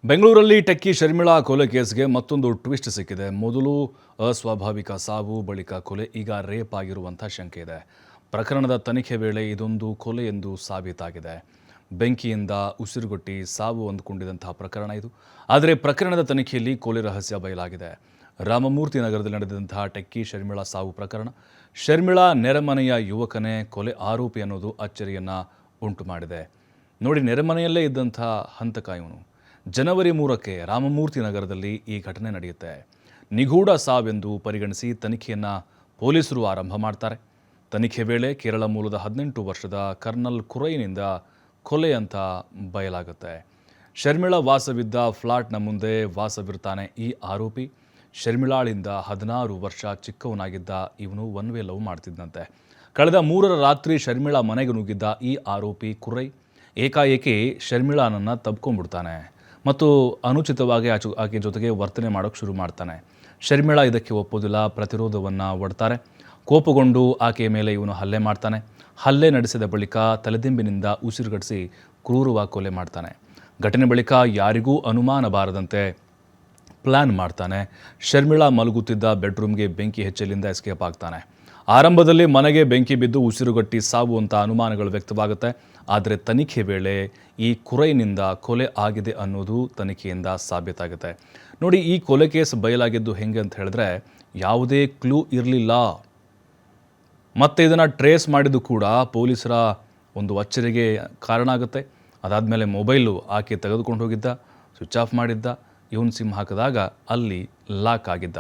ಬೆಂಗಳೂರಲ್ಲಿ ಟೆಕ್ಕಿ ಶರ್ಮಿಳಾ ಕೊಲೆ ಕೇಸ್ಗೆ ಮತ್ತೊಂದು ಟ್ವಿಸ್ಟ್ ಸಿಕ್ಕಿದೆ. ಮೊದಲು ಅಸ್ವಾಭಾವಿಕ ಸಾವು, ಬಳಿಕ ಕೊಲೆ, ಈಗ ರೇಪ್ ಆಗಿರುವಂಥ ಶಂಕೆ ಇದೆ. ಪ್ರಕರಣದ ತನಿಖೆ ವೇಳೆ ಇದೊಂದು ಕೊಲೆ ಎಂದು ಸಾಬೀತಾಗಿದೆ. ಬೆಂಕಿಯಿಂದ ಉಸಿರುಗಟ್ಟಿ ಸಾವು ಅಂದುಕೊಂಡಿದ್ದಂತಹ ಪ್ರಕರಣ ಇದು. ಆದರೆ ಪ್ರಕರಣದ ತನಿಖೆಯಲ್ಲಿ ಕೊಲೆ ರಹಸ್ಯ ಬಯಲಾಗಿದೆ. ರಾಮಮೂರ್ತಿ ನಗರದಲ್ಲಿ ನಡೆದಂತಹ ಟೆಕ್ಕಿ ಶರ್ಮಿಳಾ ಸಾವು ಪ್ರಕರಣ. ಶರ್ಮಿಳಾ ನೆರೆಮನೆಯ ಯುವಕನೇ ಕೊಲೆ ಆರೋಪಿ ಅನ್ನೋದು ಅಚ್ಚರಿಯನ್ನು ಉಂಟು ಮಾಡಿದೆ. ನೋಡಿ, ನೆರೆಮನೆಯಲ್ಲೇ ಇದ್ದಂಥ ಹಂತಕ ಇವನು. ಜನವರಿ 3ಕ್ಕೆ ರಾಮಮೂರ್ತಿ ನಗರದಲ್ಲಿ ಈ ಘಟನೆ ನಡೆಯುತ್ತೆ. ನಿಗೂಢ ಸಾವೆಂದು ಪರಿಗಣಿಸಿ ತನಿಖೆಯನ್ನು ಪೊಲೀಸರು ಆರಂಭ ಮಾಡ್ತಾರೆ. ತನಿಖೆ ವೇಳೆ ಕೇರಳ ಮೂಲದ 18 ವರ್ಷದ ಕರ್ನಲ್ ಕುರೈನಿಂದ ಕೊಲೆ ಅಂತ ಬಯಲಾಗುತ್ತೆ. ಶರ್ಮಿಳಾ ವಾಸವಿದ್ದ ಫ್ಲಾಟ್ನ ಮುಂದೆ ವಾಸವಿರ್ತಾನೆ ಈ ಆರೋಪಿ. ಶರ್ಮಿಳಾಳಿಂದ 16 ವರ್ಷ ಚಿಕ್ಕವನಾಗಿದ್ದ ಇವನು ಒನ್ ವೇ ಲವ್ ಮಾಡ್ತಿದ್ದಂತೆ. ಕಳೆದ 3ರ ರಾತ್ರಿ ಶರ್ಮಿಳಾ ಮನೆಗೆ ನುಗ್ಗಿದ್ದ ಈ ಆರೋಪಿ ಕುರೈ ಏಕಾಏಕಿ ಶರ್ಮಿಳಾನನ್ನು ತಬ್ಕೊಂಡ್ಬಿಡ್ತಾನೆ ಮತ್ತು ಅನುಚಿತವಾಗಿ ಆಕೆ ಜೊತೆಗೆ ವರ್ತನೆ ಮಾಡೋಕ್ಕೆ ಶುರು ಮಾಡ್ತಾನೆ. ಶರ್ಮಿಳಾ ಇದಕ್ಕೆ ಒಪ್ಪೋದಿಲ್ಲ, ಪ್ರತಿರೋಧವನ್ನು ಒಡ್ತಾರೆ. ಕೋಪಗೊಂಡು ಆಕೆಯ ಮೇಲೆ ಇವನು ಹಲ್ಲೆ ಮಾಡ್ತಾನೆ. ಹಲ್ಲೆ ನಡೆಸಿದ ಬಳಿಕ ತಲೆದಿಂಬಿನಿಂದ ಉಸಿರುಗಟ್ಟಿಸಿ ಕ್ರೂರವಾಗಿ ಕೊಲೆ ಮಾಡ್ತಾನೆ. ಘಟನೆ ಬಳಿಕ ಯಾರಿಗೂ ಅನುಮಾನ ಬಾರದಂತೆ ಪ್ಲ್ಯಾನ್ ಮಾಡ್ತಾನೆ. ಶರ್ಮಿಳಾ ಮಲಗುತ್ತಿದ್ದ ಬೆಡ್ರೂಮ್ಗೆ ಬೆಂಕಿ ಹೆಚ್ಚಲಿಂದ ಎಸ್ಕೇಪ್ ಆಗ್ತಾನೆ. ಆರಂಭದಲ್ಲಿ ಮನೆಗೆ ಬೆಂಕಿ ಬಿದ್ದು ಉಸಿರುಗಟ್ಟಿ ಸಾವು ಅಂತ ಅನುಮಾನಗಳು ವ್ಯಕ್ತವಾಗುತ್ತೆ. ಆದರೆ ತನಿಖೆ ವೇಳೆ ಈ ಕುರೈನಿಂದ ಕೊಲೆ ಆಗಿದೆ ಅನ್ನೋದು ತನಿಖೆಯಿಂದ ಸಾಬೀತಾಗುತ್ತೆ. ನೋಡಿ, ಈ ಕೊಲೆ ಕೇಸ್ ಬಯಲಾಗಿದ್ದು ಹೆಂಗೆ ಅಂತ ಹೇಳಿದ್ರೆ, ಯಾವುದೇ ಕ್ಲೂ ಇರಲಿಲ್ಲ. ಮತ್ತು ಇದನ್ನು ಟ್ರೇಸ್ ಮಾಡಿದ್ದು ಕೂಡ ಪೊಲೀಸರ ಒಂದು ಅಚ್ಚರಿಗೆ ಕಾರಣ ಆಗುತ್ತೆ. ಅದಾದಮೇಲೆ ಮೊಬೈಲು ಆಕೆ ತೆಗೆದುಕೊಂಡು ಹೋಗಿದ್ದ, ಸ್ವಿಚ್ ಆಫ್ ಮಾಡಿದ್ದ. ಇವನು ಸಿಮ್ ಹಾಕಿದಾಗ ಅಲ್ಲಿ ಲಾಕ್ ಆಗಿದ್ದ.